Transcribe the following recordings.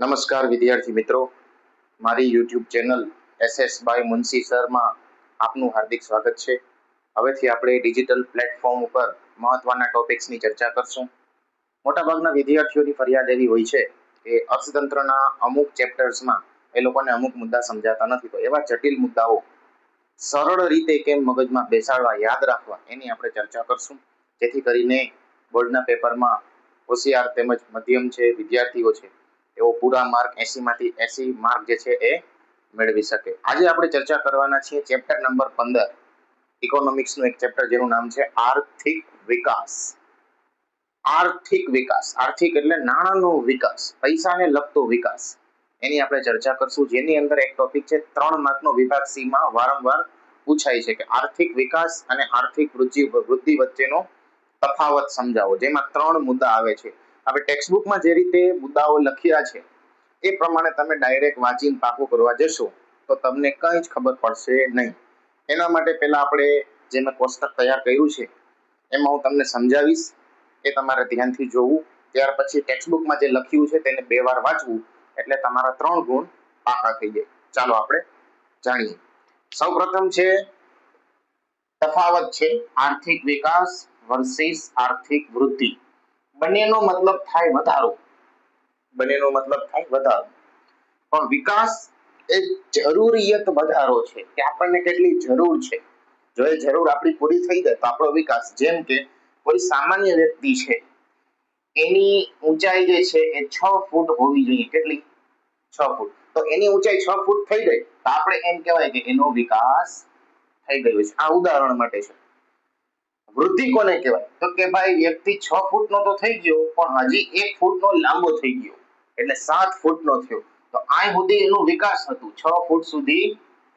નમસ્કાર વિદ્યાર્થી મિત્રો, મારી YouTube channel SS by Munshi સરમાં આપનું હાર્દિક સ્વાગત છે. હવેથી આપણે ડિજિટલ પ્લેટફોર્મ ઉપર મહત્વના ટોપિક્સની ચર્ચા કરશું. મોટાભાગના વિદ્યાર્થીઓની ફરિયાદ એવી હોય છે કે અર્થતંત્રના અમુક ચેપ્ટર્સમાં એ લોકોને અમુક મુદ્દા સમજાતા નથી, તો એવા જટિલ મુદ્દાઓ સરળ રીતે કેમ મગજમાં બેસાડવા, યાદ રાખવા, એની આપણે ચર્ચા કરશું, જેથી કરીને બોર્ડના પેપરમાં હોશિયાર તેમજ મધ્યમ છે વિદ્યાર્થીઓ છે એવો પૂરા માર્ક 80 માંથી 80 માર્ક જે છે એ મેળવી શકે. આજે આપણે ચર્ચા કરવાના છીએ ચેપ્ટર નંબર 15 ઇકોનોમિક્સનું એક ચેપ્ટર જેનું નામ છે આર્થિક વિકાસ. આર્થિક વિકાસ, આર્થિક એટલે નાણાંનો વિકાસ, પૈસાને લગતો વિકાસ, એની આપણે ચર્ચા કરશું. જેની અંદર એક ટોપિક છે 3 માર્કનો વિભાગ સી માં વારંવાર પૂછાય છે કે આર્થિક વિકાસ અને આર્થિક વૃદ્ધિ વચ્ચેનો તફાવત સમજાવો, જેમાં 3 મુદ્દા આવે છે. આપણે ટેક્સ્ટબુકમાં જે રીતે મુદ્દાઓ લખ્યા છે એ પ્રમાણે તમે ડાયરેક્ટ વાંચીને પાકું કરવા જશો તો તમને કંઈ જ ખબર પડશે નહીં. એના માટે પહેલા આપણે જે મેં કોષ્ટક તૈયાર કર્યું છે એમાં હું તમને સમજાવીશ, એ તમારે ધ્યાનથી જોવું. ત્યાર પછી ટેક્સ્ટબુકમાં જે લખ્યું છે તેને 2 વાર વાંચવું, એટલે તમારા 3 ગુણ પાકા થઈ જાય. ચાલો આપણે જાણીએ. સૌપ્રથમ છે તફાવત છે આર્થિક વિકાસ વર્સિસ આર્થિક વૃદ્ધિ. બંનેનો મતલબ થાય વધારો, બંનેનો મતલબ થાય વધારો, પણ વિકાસ એ જરૂરિયાત વધારો છે કે આપણને કેટલી જરૂર છે. જો એ જરૂર આપણી પૂરી થઈ જાય તો આપણો વિકાસ. જેમ કે કોઈ સામાન્ય વ્યક્તિ છે, એની ઊંચાઈ જે છે એ 6 ફૂટ હોવી જોઈએ. કેટલી? 6 ફૂટ. તો એની ઊંચાઈ 6 ફૂટ થઈ ગઈ તો આપણે એમ કહેવાય કે એનો વિકાસ થઈ ગયો છે. આ ઉદાહરણ માટે છે. વૃદ્ધિ કોને કહેવાય? તો કે ભાઈ વ્યક્તિ 6 ફૂટનો તો થઈ ગયો પણ હજી 1 ફૂટનો લાંબો થઈ ગયો, એટલે 7 ફૂટનો થયો. તો આ સુધી એનું વિકાસ હતું, 6 ફૂટ સુધી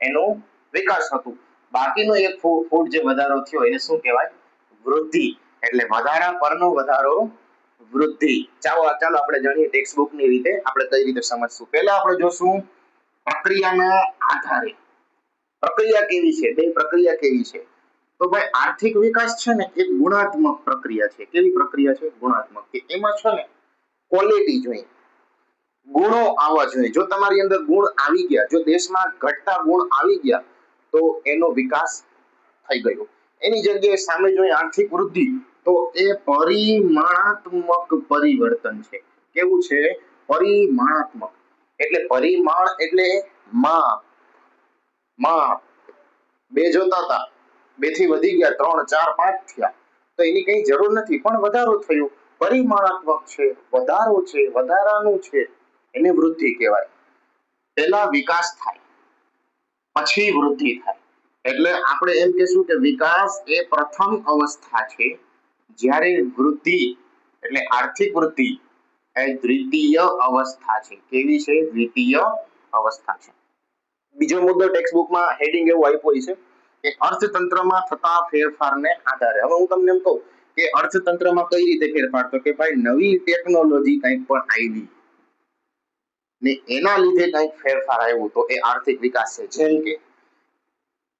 એનું વિકાસ હતું. બાકીનો 1 ફૂટ જે વધારો થયો એને શું કહેવાય? વૃદ્ધિ. એટલે વધારા પરનો વધારો વૃદ્ધિ. ચાલો આપણે જાણીએ ટેક્સ્ટબુકની રીતે આપણે કઈ રીતે સમજશું. પહેલા આપણે જોશું પ્રક્રિયાના આધારે. પ્રક્રિયા કેવી છે? બે પ્રક્રિયા કેવી છે? તો ભાઈ આર્થિક વિકાસ છે ને એક ગુણાત્મક પ્રક્રિયા છે. કેવી પ્રક્રિયા છે? ગુણાત્મક. કે એમાં છે ને ક્વોલિટી જોઈએ, ગુણો આવવા જોઈએ. જો તમારી અંદર ગુણ આવી ગયા, જો દેશમાં ઘટતા ગુણ આવી ગયા તો એનો વિકાસ થઈ ગયો. એની જગ્યાએ સામે જોઈએ આર્થિક વૃદ્ધિ, તો એ પરિમાણાત્મક પરિવર્તન છે. કેવું છે? પરિમાણાત્મક. એટલે પરિમાણ એટલે માપ. માપ 2 જોતા હતા, 2 થી વધી ગયા 3 4 5 થયા, તો એની કઈ જરૂર નથી, પણ વધારો થયો. પરિમાણાત્મક છે, વધારો છે, વધારાનું છે, એને વૃદ્ધિ કહેવાય. પહેલા વિકાસ થાય પછી વૃદ્ધિ થાય. એટલે આપણે એમ કહેશું કે વિકાસ એ પ્રથમ અવસ્થા છે, જ્યારે વૃદ્ધિ એટલે આર્થિક વૃદ્ધિ એ દ્વિતીય અવસ્થા છે. કેવી છે? દ્વિતીય અવસ્થા છે. બીજો મુદ્દો ટેક્સ્ટબુકમાં હેડિંગ એવું આપ્યું છે કે અર્થતંત્રમાં થતા ફેરફારને આધારે. હવે હું તમને એમ કહું કે અર્થતંત્રમાં કઈ રીતે ફેરફાર? તો કે ભાઈ નવી ટેકનોલોજી કંઈક પણ આવી ને એના લીધે કંઈક ફેરફાર આવ્યો તો એ આર્થિક વિકાસ છે. જેમ કે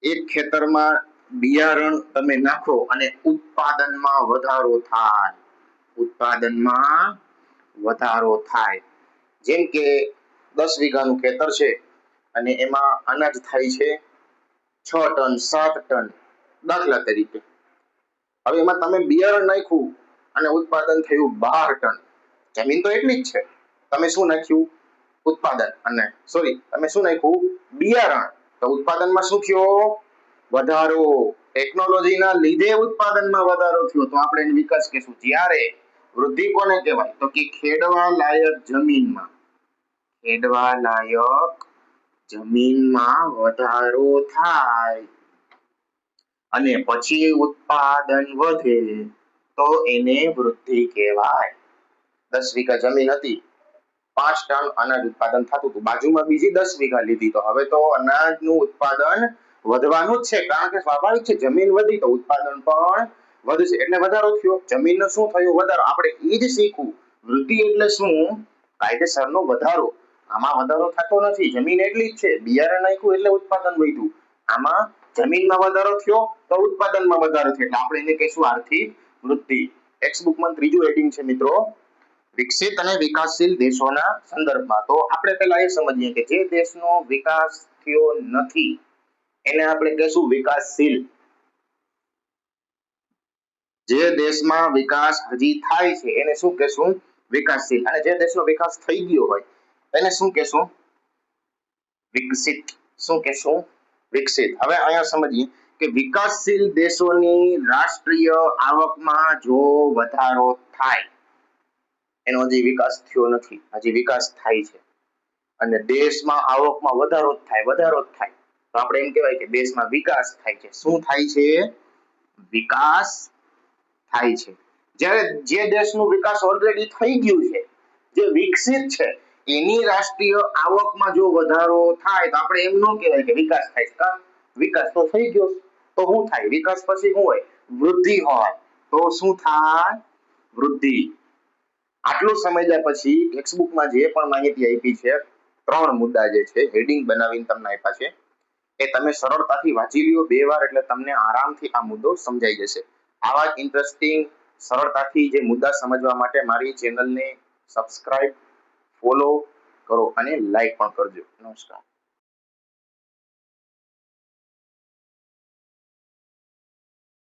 એક ખેતરમાં બિયારણ તમે નાખો અને ઉત્પાદનમાં વધારો થાય. ઉત્પાદનમાં વધારો થાય. જેમ કે 10 વીઘાનું ખેતર છે અને એમાં અનાજ થાય છે 6 ટન 7 ટન દાખલા તરીકે. હવે એમાં તમે બિયારણ નાખ્યું અને ઉત્પાદન થયું 12 ટન. જમીન તો એટલી જ છે, તમે શું નાખ્યું? ઉત્પાદન. અને તમે શું નાખ્યું? બિયારણ. તો ઉત્પાદનમાં શું થયો? વધારો. ટેકનોલોજીના લીધે ઉત્પાદનમાં વધારો થયો, તો આપણે એનો વિકાસ કહેશું. જ્યારે વૃદ્ધિ કોને કહેવાય? તો કે ખેડવા લાયક જમીનમાં, ખેડવા લાયક જમીનમાં વધારો થાય અને પછી ઉત્પાદન વધે તો એને વૃદ્ધિ કહેવાય. 10 વીઘા જમીન હતી, 5 ટન અનાજ ઉત્પાદન થતું હતું, બાજુમાં બીજી 10 વીઘા લીધી, તો હવે તો અનાજનું ઉત્પાદન વધવાનું જ છે, કારણ કે સ્વાભાવિક છે, જમીન વધી તો ઉત્પાદન પણ વધશે, એટલે વધારો થયો. જમીનનો શું થયો? વધારો. આપણે એ જ શીખવું. વૃદ્ધિ એટલે શું? કાયદેસરનો વધારો. આમાં વધારો થતો નથી, જમીન એટલી જ છે, બિયારણ નાખ્યું એટલે ઉત્પાદન વધ્યું. આમાં જમીનમાં વધારો થયો તો ઉત્પાદનમાં વધારો થયો, એટલે આપણે એને કહીશું આર્થિક વૃદ્ધિ. ટેક્સ્ટબુકમાં ત્રીજું હેડિંગ છે મિત્રો વિકસિત અને વિકાસશીલ દેશોના સંદર્ભમાં. તો આપણે પહેલા એ સમજીએ કે જે દેશનો વિકાસ થયો નથી એને આપણે કહેશું વિકાસશીલ. જે દેશમાં વિકાસ હજી થાય છે એને શું કહેશું? વિકાસશીલ. અને જે દેશનો વિકાસ થઈ ગયો હોય એને શું કહેશું? વિકસિત. શું કહેશું? વિકસિત. હવે અહીંયા સમજીએ કે વિકાસશીલ દેશોની રાષ્ટ્રીય આવકમાં જો વધારો થાય, એનો હજી વિકાસ થયો નથી, હજી વિકાસ થાય છે, અને દેશમાં આવકમાં વધારો જ થાય, તો આપણે એમ કહેવાય કે દેશમાં વિકાસ થાય છે. શું થાય છે? વિકાસ થાય છે. જ્યારે જે દેશનું વિકાસ ઓલરેડી થઈ ગયું છે, જે વિકસિત છે, એની રાષ્ટ્રીય આવકમાં જો વધારો થાય તો આપણે એમ ન કહેવાય કે વિકાસ થાય છે. વિકાસ તો થઈ ગયો, તો શું થાય? વિકાસ પછી શું હોય? વૃદ્ધિ હોય. તો શું થાય? વૃદ્ધિ. આટલું સમજ્યા પછી ટેક્સ્ટબુકમાં જે પણ માહિતી આપી છે, 3 મુદ્દા જે છે હેડિંગ બનાવીને તમને આપ્યા છે, એ તમે સરળતાથી વાંચી લ્યો 2 વાર એટલે તમને આરામથી આ મુદ્દો સમજાઈ જશે. આવા જ ઇન્ટરેસ્ટિંગ સરળતાથી જે મુદ્દા સમજવા માટે મારી ચેનલને સબસ્ક્રાઇબ, ફોલો કરો અને લાઈક પણ કરજો. નમસ્કાર.